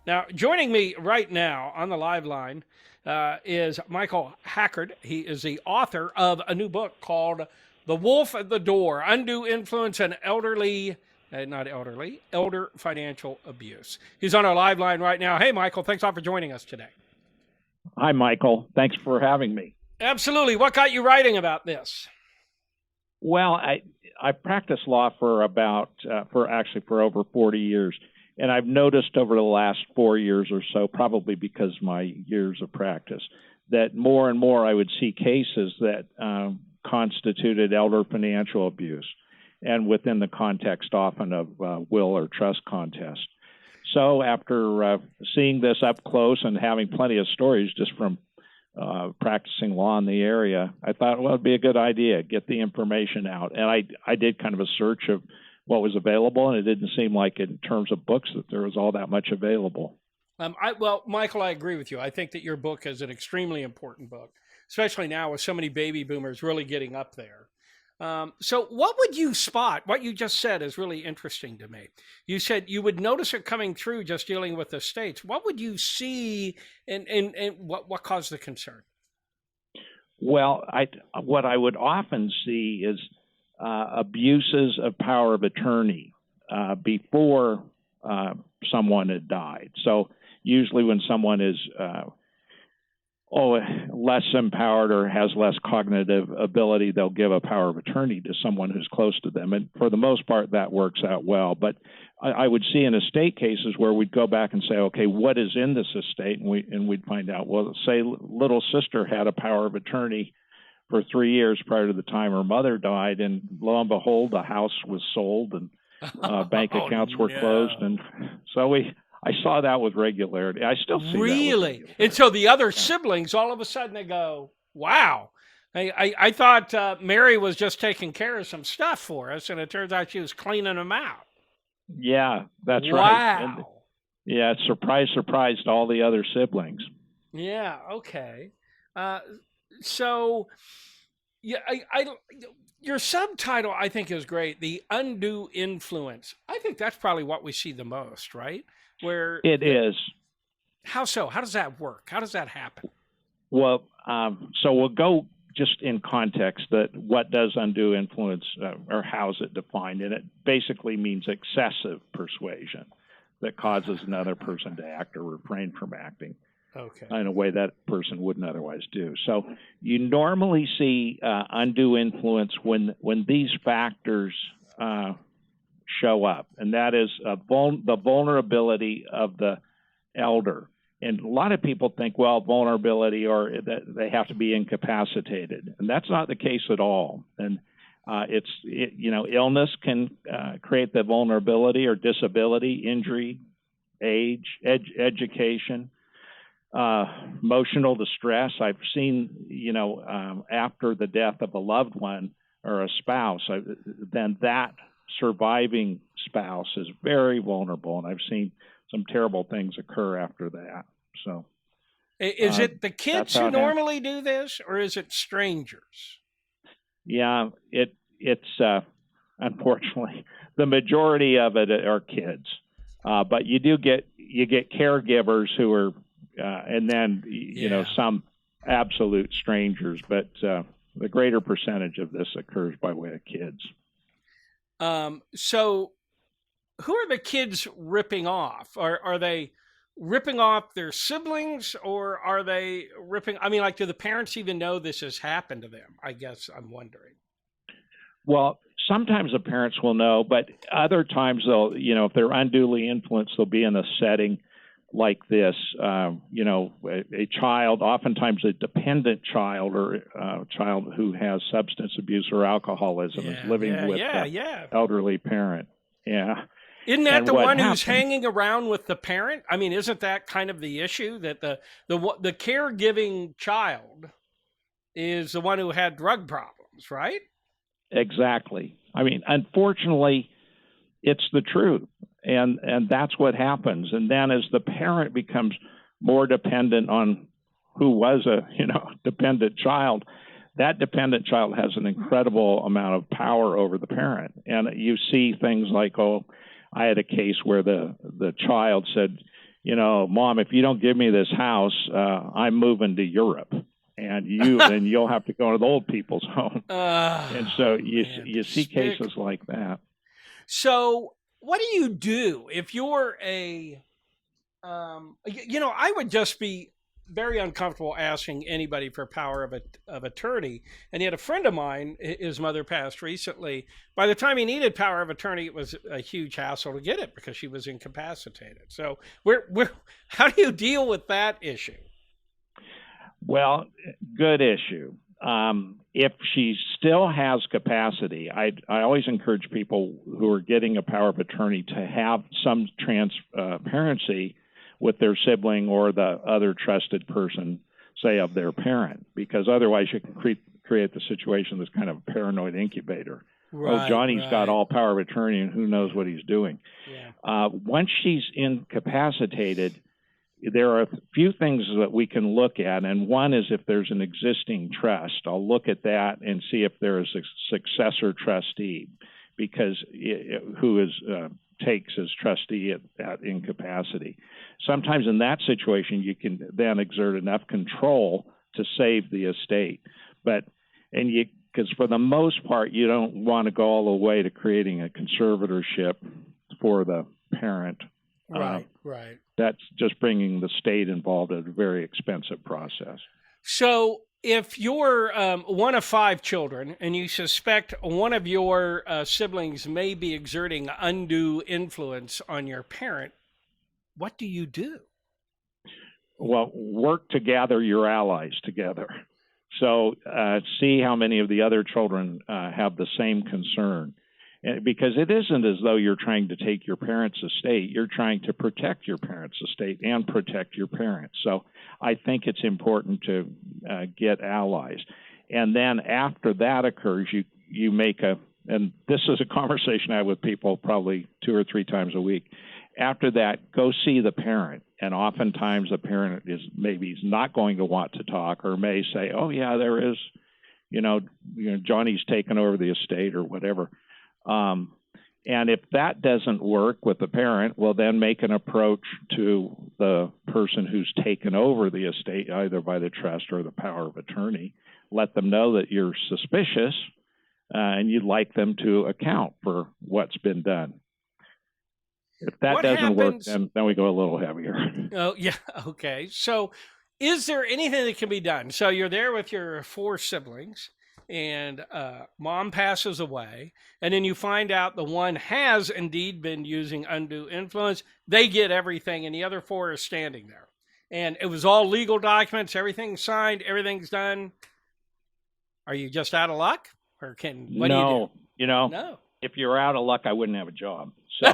Now, joining me right now on the live line is Michael Hackard. He is the author of a new book called The Wolf at the Door, Undue Influence and Elder Financial Abuse. He's on our live line right now. Hey, Michael, thanks a lot for joining us today. Hi, Michael. Thanks for having me. Absolutely. What got you writing about this? Well, I practiced law for over 40 years. And I've noticed over the last 4 years or so, probably because of my years of practice, that more and more I would see cases that constituted elder financial abuse, and within the context often of will or trust contest. So after seeing this up close and having plenty of stories just from practicing law in the area, I thought, well, it'd be a good idea, get the information out. And I did kind of a search of what was available, and it didn't seem like in terms of books that there was all that much available. Well, Michael, I agree with you. I think that your book is an extremely important book, especially now with so many baby boomers really getting up there. So what would you spot? What you just said is really interesting to me. You said you would notice it coming through just dealing with the states. What would you see and what caused the concern? Well, what I would often see is abuses of power of attorney before someone had died. So usually when someone is less empowered or has less cognitive ability, they'll give a power of attorney to someone who's close to them. And for the most part, that works out well. But I would see in estate cases where we'd go back and say, okay, what is in this estate? And we'd find out, well, say little sister had a power of attorney for 3 years prior to the time her mother died, and lo and behold, the house was sold and bank accounts were closed, and so I saw that with regularity. I still see really, and so the other siblings, all of a sudden, they go, "Wow, I thought Mary was just taking care of some stuff for us, and it turns out she was cleaning them out." Yeah, that's right. Wow. And, yeah, surprise to all the other siblings. Yeah. Okay. So, yeah, your subtitle I think is great. The undue influence. I think that's probably what we see the most, right? Where it is. How so? How does that work? How does that happen? Well, so we'll go just in context that what does undue influence or how is it defined? And it basically means excessive persuasion that causes another person to act or refrain from acting. Okay. In a way that person wouldn't otherwise do. So you normally see undue influence when these factors show up, and that is the vulnerability of the elder. And a lot of people think, well, vulnerability or that they have to be incapacitated, and that's not the case at all. And illness can create the vulnerability or disability, injury, age, education. Emotional distress. I've seen, after the death of a loved one or a spouse, then that surviving spouse is very vulnerable, and I've seen some terrible things occur after that. So, is it the kids who normally do this, or is it strangers? Yeah, it's unfortunately the majority of it are kids, but you get caregivers who are. And then, some absolute strangers, but the greater percentage of this occurs by way of kids. So who are the kids ripping off? Are they ripping off their siblings, or are they ripping, do the parents even know this has happened to them? I guess I'm wondering. Well, sometimes the parents will know, but other times they'll, if they're unduly influenced, they'll be in a setting like this, a child, oftentimes a dependent child or a child who has substance abuse or alcoholism is living with an elderly parent. Yeah. Isn't that the one who's hanging around with the parent? Isn't that kind of the issue, that the caregiving child is the one who had drug problems, right? Exactly. Unfortunately, it's the truth. And that's what happens. And then as the parent becomes more dependent on who was a dependent child, that dependent child has an incredible amount of power over the parent. And you see things like, I had a case where the child said, Mom, if you don't give me this house, I'm moving to Europe, and you'll have to go to the old people's home. And so you see cases like that. So what do you do if you're I would just be very uncomfortable asking anybody for power of attorney. And yet a friend of mine, his mother passed recently. By the time he needed power of attorney, it was a huge hassle to get it because she was incapacitated. So how do you deal with that issue? Well, good issue. If she still has capacity, I always encourage people who are getting a power of attorney to have some transparency with their sibling or the other trusted person, say, of their parent, because otherwise you can create the situation that's kind of a paranoid incubator. Right, Johnny's got all power of attorney and who knows what he's doing. Yeah. Once she's incapacitated, there are a few things that we can look at, and one is if there's an existing trust. I'll look at that and see if there is a successor trustee, because who takes as trustee at incapacity. Sometimes in that situation, you can then exert enough control to save the estate. Because for the most part, you don't want to go all the way to creating a conservatorship for the parent. Right. That's just bringing the state involved in a very expensive process. So if you're one of 5 children and you suspect one of your siblings may be exerting undue influence on your parent, what do you do? Well, work to gather your allies together. So see how many of the other children have the same concern. Because it isn't as though you're trying to take your parents' estate. You're trying to protect your parents' estate and protect your parents. So I think it's important to get allies. And then after that occurs, you make and this is a conversation I have with people probably 2 or 3 times a week. After that, go see the parent. And oftentimes the parent is maybe not going to want to talk, or may say, oh, yeah, there is, Johnny's taken over the estate or whatever. And if that doesn't work with the parent, well, then make an approach to the person who's taken over the estate, either by the trust or the power of attorney. Let them know that you're suspicious and you'd like them to account for what's been done. If that doesn't work, then we go a little heavier. Oh, yeah. Okay. So is there anything that can be done? So you're there with your 4 siblings. And mom passes away, and then you find out the one has indeed been using undue influence. They get everything, and the other 4 are standing there. And it was all legal documents, everything's signed, everything's done. Are you just out of luck? Or what do you do? No. If you're out of luck, I wouldn't have a job. So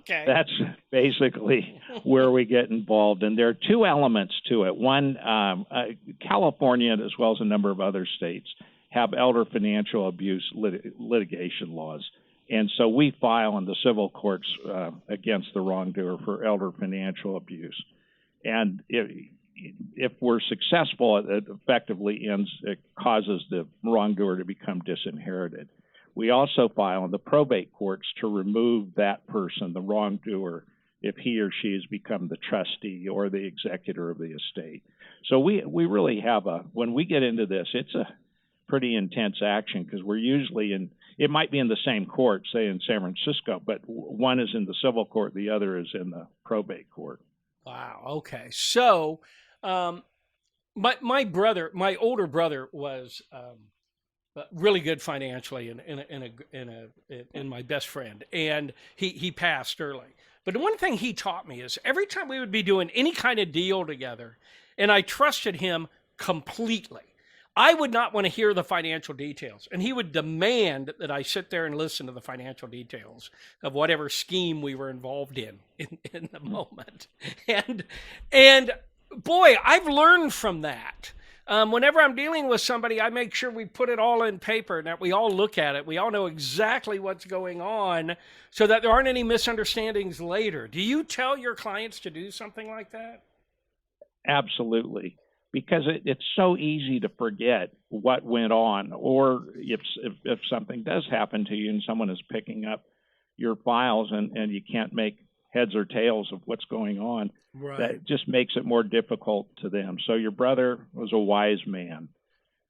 okay. That's basically where we get involved. And there are 2 elements to it. One, California, as well as a number of other states, have elder financial abuse litigation laws. And so we file in the civil courts against the wrongdoer for elder financial abuse. And if we're successful, it effectively it causes the wrongdoer to become disinherited. We also file in the probate courts to remove that person, the wrongdoer, if he or she has become the trustee or the executor of the estate. So we really have when we get into this, it's a pretty intense action, because we're usually it might be in the same court, say in San Francisco, but one is in the civil court, the other is in the probate court. Wow. Okay. So my older brother was really good financially, and my best friend, and he passed early. But the one thing he taught me is every time we would be doing any kind of deal together, and I trusted him completely, I would not want to hear the financial details, and he would demand that I sit there and listen to the financial details of whatever scheme we were involved in the moment. And boy, I've learned from that. Whenever I'm dealing with somebody, I make sure we put it all in paper and that we all look at it. We all know exactly what's going on so that there aren't any misunderstandings later. Do you tell your clients to do something like that? Absolutely, because it's so easy to forget what went on, or if something does happen to you and someone is picking up your files and you can't make heads or tails of what's going on. Right. That just makes it more difficult to them. So your brother was a wise man,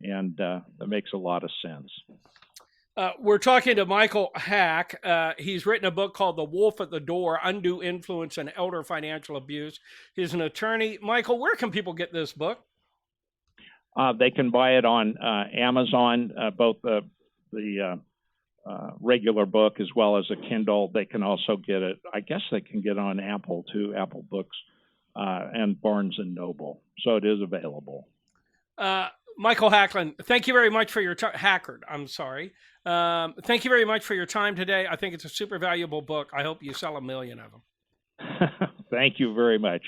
and that makes a lot of sense. We're talking to Michael Hack. He's written a book called The Wolf at the Door, Undue Influence and Elder Financial Abuse. He's an attorney. Michael, where can people get this book? They can buy it on Amazon, both the regular book as well as a Kindle. They can also get it, I guess they can get it on Apple too, Apple Books, and Barnes and Noble. So it is available. Michael Hackland, thank you very much for your time. Hackard, I'm sorry. Thank you very much for your time today. I think it's a super valuable book. I hope you sell 1 million of them. Thank you very much.